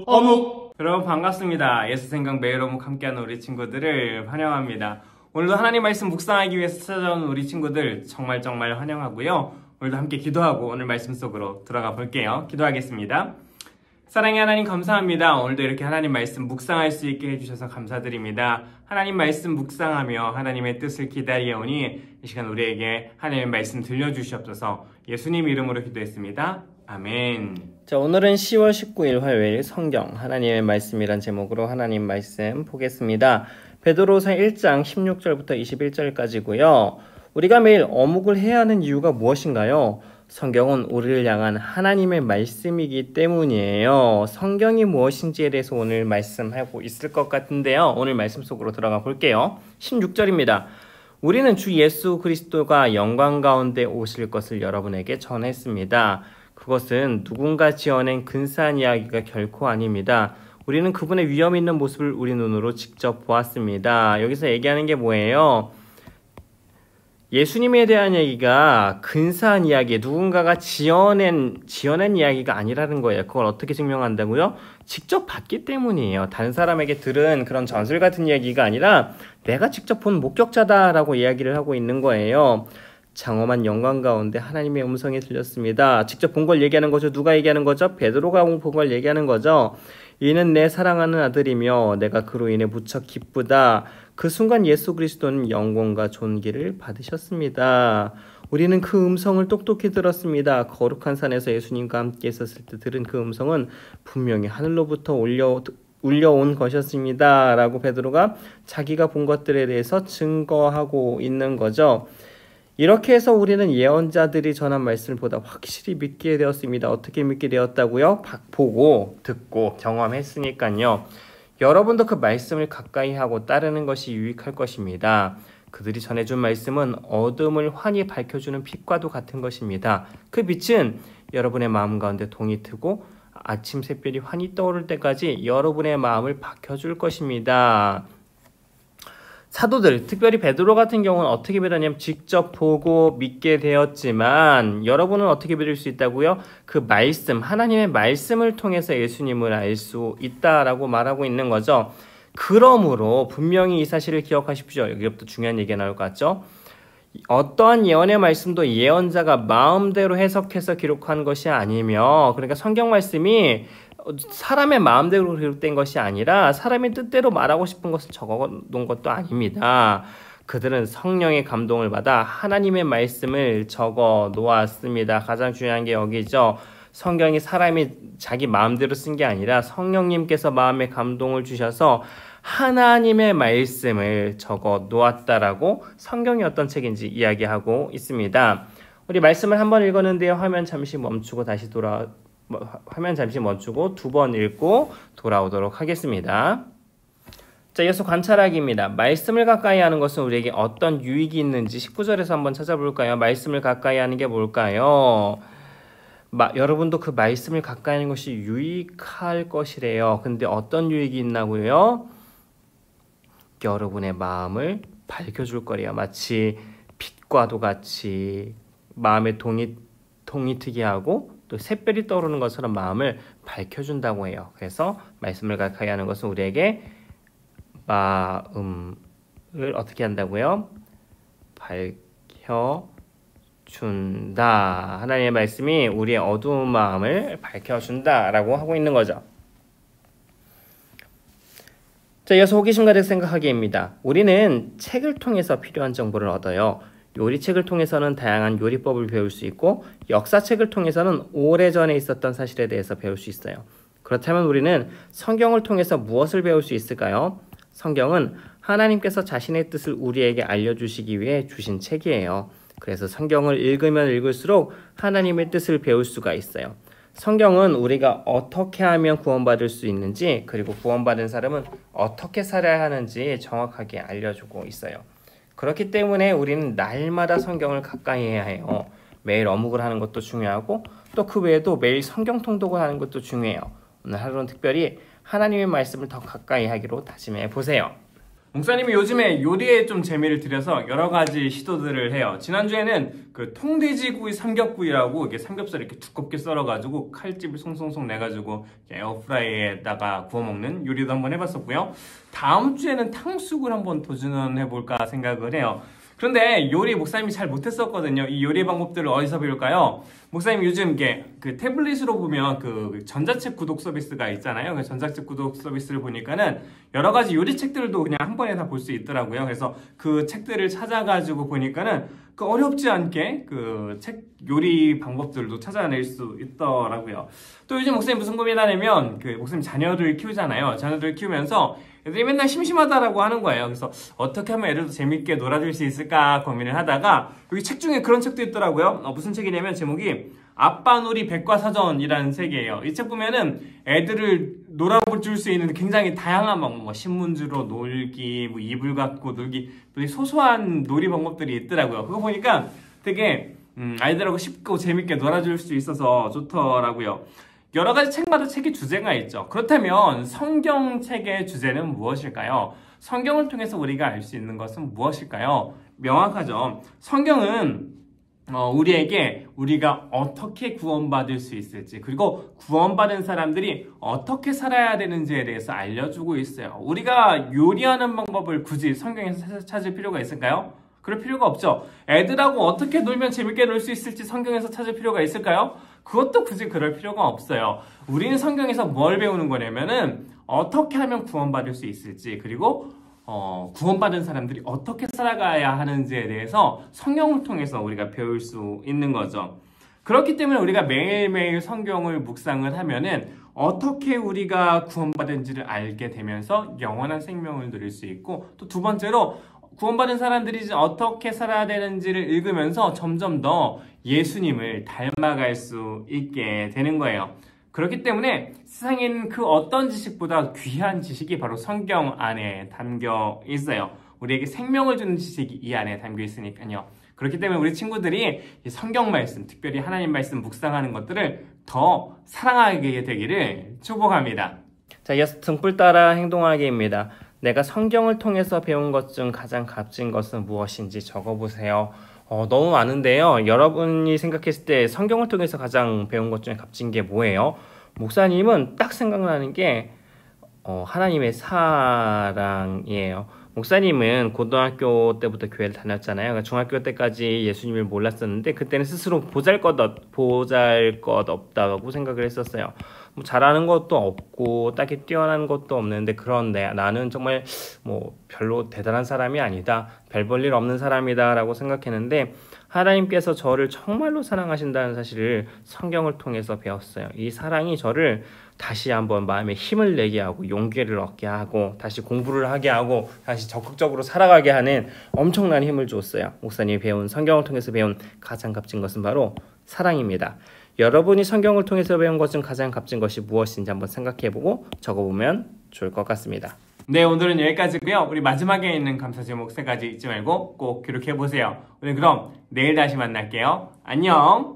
어묵! 여러분 반갑습니다. 예수생각 매일 어묵 함께하는 우리 친구들을 환영합니다. 오늘도 하나님 말씀 묵상하기 위해서 찾아온 우리 친구들 정말 환영하고요. 오늘도 함께 기도하고 오늘 말씀 속으로 들어가 볼게요. 기도하겠습니다. 사랑의 하나님 감사합니다. 오늘도 이렇게 하나님 말씀 묵상할 수 있게 해주셔서 감사드립니다. 하나님 말씀 묵상하며 하나님의 뜻을 기다리오니 이 시간 우리에게 하나님의 말씀 들려주시옵소서. 예수님 이름으로 기도했습니다. 아멘. 자, 오늘은 10월 19일 화요일 성경 하나님의 말씀이란 제목으로 하나님 말씀 보겠습니다. 베드로서 1장 16절부터 21절까지고요. 우리가 매일 어묵을 해야 하는 이유가 무엇인가요? 성경은 우리를 향한 하나님의 말씀이기 때문이에요. 성경이 무엇인지에 대해서 오늘 말씀하고 있을 것 같은데요. 오늘 말씀 속으로 들어가 볼게요. 16절입니다. 우리는 주 예수 그리스도가 영광 가운데 오실 것을 여러분에게 전했습니다. 그것은 누군가 지어낸 근사한 이야기가 결코 아닙니다. 우리는 그분의 위험 있는 모습을 우리 눈으로 직접 보았습니다. 여기서 얘기하는 게 뭐예요? 예수님에 대한 얘기가 근사한 이야기, 누군가가 지어낸 이야기가 아니라는 거예요. 그걸 어떻게 증명한다고요? 직접 봤기 때문이에요. 다른 사람에게 들은 그런 전설 같은 이야기가 아니라 내가 직접 본 목격자다라고 이야기를 하고 있는 거예요. 장엄한 영광 가운데 하나님의 음성이 들렸습니다. 직접 본 걸 얘기하는 거죠. 누가 얘기하는 거죠? 베드로가 본 걸 얘기하는 거죠. 이는 내 사랑하는 아들이며 내가 그로 인해 무척 기쁘다. 그 순간 예수 그리스도는 영광과 존귀를 받으셨습니다. 우리는 그 음성을 똑똑히 들었습니다. 거룩한 산에서 예수님과 함께 있었을 때 들은 그 음성은 분명히 하늘로부터 울려온 것이었습니다. 라고 베드로가 자기가 본 것들에 대해서 증거하고 있는 거죠. 이렇게 해서 우리는 예언자들이 전한 말씀보다 확실히 믿게 되었습니다. 어떻게 믿게 되었다고요? 보고, 듣고, 경험했으니까요. 여러분도 그 말씀을 가까이 하고 따르는 것이 유익할 것입니다. 그들이 전해준 말씀은 어둠을 환히 밝혀주는 빛과도 같은 것입니다. 그 빛은 여러분의 마음 가운데 동이 트고 아침 샛별이 환히 떠오를 때까지 여러분의 마음을 밝혀줄 것입니다. 사도들, 특별히 베드로 같은 경우는 어떻게 믿었냐면 직접 보고 믿게 되었지만 여러분은 어떻게 믿을 수 있다고요? 그 말씀, 하나님의 말씀을 통해서 예수님을 알 수 있다라고 말하고 있는 거죠. 그러므로 분명히 이 사실을 기억하십시오. 여기부터 중요한 얘기가 나올 것 같죠? 어떠한 예언의 말씀도 예언자가 마음대로 해석해서 기록한 것이 아니며, 그러니까 성경 말씀이 사람의 마음대로 기록된 것이 아니라 사람의 뜻대로 말하고 싶은 것을 적어놓은 것도 아닙니다. 그들은 성령의 감동을 받아 하나님의 말씀을 적어 놓았습니다. 가장 중요한 게 여기죠. 성경이 사람이 자기 마음대로 쓴 게 아니라 성령님께서 마음에 감동을 주셔서 하나님의 말씀을 적어 놓았다라고 성경이 어떤 책인지 이야기하고 있습니다. 우리 말씀을 한번 읽었는데요. 화면 잠시 멈추고 두 번 읽고 돌아오도록 하겠습니다. 자, 이어서 관찰하기입니다. 말씀을 가까이 하는 것은 우리에게 어떤 유익이 있는지 19절에서 한번 찾아볼까요? 말씀을 가까이 하는 게 뭘까요? 여러분도 그 말씀을 가까이 하는 것이 유익할 것이래요. 근데 어떤 유익이 있나고요? 여러분의 마음을 밝혀줄 거래요. 마치 빛과도 같이 마음에 동이 트게 하고 또 샛별이 떠오르는 것처럼 마음을 밝혀준다고 해요. 그래서 말씀을 가까이 하는 것은 우리에게 마음을 어떻게 한다고요? 밝혀준다. 하나님의 말씀이 우리의 어두운 마음을 밝혀준다라고 하고 있는 거죠. 자, 이어서 호기심 가득 생각하기입니다. 우리는 책을 통해서 필요한 정보를 얻어요. 요리책을 통해서는 다양한 요리법을 배울 수 있고 역사책을 통해서는 오래전에 있었던 사실에 대해서 배울 수 있어요. 그렇다면 우리는 성경을 통해서 무엇을 배울 수 있을까요? 성경은 하나님께서 자신의 뜻을 우리에게 알려주시기 위해 주신 책이에요. 그래서 성경을 읽으면 읽을수록 하나님의 뜻을 배울 수가 있어요. 성경은 우리가 어떻게 하면 구원받을 수 있는지, 그리고 구원받은 사람은 어떻게 살아야 하는지 정확하게 알려주고 있어요. 그렇기 때문에 우리는 날마다 성경을 가까이 해야 해요. 매일 어묵을 하는 것도 중요하고 또 그 외에도 매일 성경 통독을 하는 것도 중요해요. 오늘 하루는 특별히 하나님의 말씀을 더 가까이 하기로 다짐해 보세요. 목사님이 요즘에 요리에 좀 재미를 들여서 여러 가지 시도들을 해요. 지난주에는 그 통돼지구이 삼겹구이라고 이게 삼겹살 이렇게 두껍게 썰어가지고 칼집을 송송송 내가지고 에어프라이에다가 구워 먹는 요리도 한번 해봤었고요. 다음 주에는 탕수육을 한번 도전해볼까 생각을 해요. 그런데 요리 목사님이 잘 못했었거든요. 이 요리 방법들을 어디서 배울까요? 목사님 요즘 이게 그 태블릿으로 보면 그 전자책 구독 서비스가 있잖아요. 그 전자책 구독 서비스를 보니까는 여러 가지 요리책들도 그냥 한 번에 다 볼 수 있더라고요. 그래서 그 책들을 찾아가지고 보니까는 그 어렵지 않게 그 책 요리 방법들도 찾아낼 수 있더라고요. 또 요즘 목사님 무슨 고민하냐면 그 목사님 자녀를 키우잖아요. 자녀를 키우면서 애들이 맨날 심심하다라고 하는 거예요. 그래서 어떻게 하면 애들도 재밌게 놀아줄 수 있을까 고민을 하다가 여기 책 중에 그런 책도 있더라고요. 무슨 책이냐면 제목이 아빠놀이 백과사전이라는 책이에요. 이 책 보면은 애들을 놀아줄 수 있는 굉장히 다양한 방법, 뭐 신문지로 놀기, 뭐 이불 갖고 놀기, 되게 소소한 놀이 방법들이 있더라고요. 그거 보니까 되게 아이들하고 쉽고 재밌게 놀아줄 수 있어서 좋더라고요. 여러 가지 책마다 책의 주제가 있죠. 그렇다면 성경책의 주제는 무엇일까요? 성경을 통해서 우리가 알 수 있는 것은 무엇일까요? 명확하죠. 성경은 우리에게 우리가 어떻게 구원받을 수 있을지, 그리고 구원받은 사람들이 어떻게 살아야 되는지에 대해서 알려주고 있어요. 우리가 요리하는 방법을 굳이 성경에서 찾을 필요가 있을까요? 그럴 필요가 없죠. 애들하고 어떻게 놀면 재밌게 놀 수 있을지 성경에서 찾을 필요가 있을까요? 그것도 굳이 그럴 필요가 없어요. 우리는 성경에서 뭘 배우는 거냐면은 어떻게 하면 구원받을 수 있을지, 그리고 구원받은 사람들이 어떻게 살아가야 하는지에 대해서 성경을 통해서 우리가 배울 수 있는 거죠. 그렇기 때문에 우리가 매일매일 성경을 묵상을 하면은 어떻게 우리가 구원받은지를 알게 되면서 영원한 생명을 누릴 수 있고, 또 두 번째로 구원받은 사람들이 어떻게 살아야 되는지를 읽으면서 점점 더 예수님을 닮아갈 수 있게 되는 거예요. 그렇기 때문에 세상에 있는 그 어떤 지식보다 귀한 지식이 바로 성경 안에 담겨 있어요. 우리에게 생명을 주는 지식이 이 안에 담겨 있으니까요. 그렇기 때문에 우리 친구들이 이 성경 말씀, 특별히 하나님 말씀 묵상하는 것들을 더 사랑하게 되기를 축복합니다. 자, 이어서 등불 따라 행동하기입니다. 내가 성경을 통해서 배운 것 중 가장 값진 것은 무엇인지 적어보세요. 너무 많은데요. 여러분이 생각했을 때 성경을 통해서 가장 배운 것 중에 값진 게 뭐예요? 목사님은 딱 생각나는 게 하나님의 사랑이에요. 목사님은 고등학교 때부터 교회를 다녔잖아요. 그러니까 중학교 때까지 예수님을 몰랐었는데 그때는 스스로 보잘것없다고 생각을 했었어요. 뭐 잘하는 것도 없고 딱히 뛰어난 것도 없는데 그런데 나는 정말 뭐 별로 대단한 사람이 아니다. 별 볼 일 없는 사람이다 라고 생각했는데 하나님께서 저를 정말로 사랑하신다는 사실을 성경을 통해서 배웠어요. 이 사랑이 저를 다시 한번 마음에 힘을 내게 하고 용기를 얻게 하고 다시 공부를 하게 하고 다시 적극적으로 살아가게 하는 엄청난 힘을 줬어요. 목사님이 배운 성경을 통해서 배운 가장 값진 것은 바로 사랑입니다. 여러분이 성경을 통해서 배운 것 중 가장 값진 것이 무엇인지 한번 생각해보고 적어보면 좋을 것 같습니다. 네, 오늘은 여기까지고요. 우리 마지막에 있는 감사 제목 3가지 잊지 말고 꼭 기록해보세요. 우리 그럼 내일 다시 만날게요. 안녕!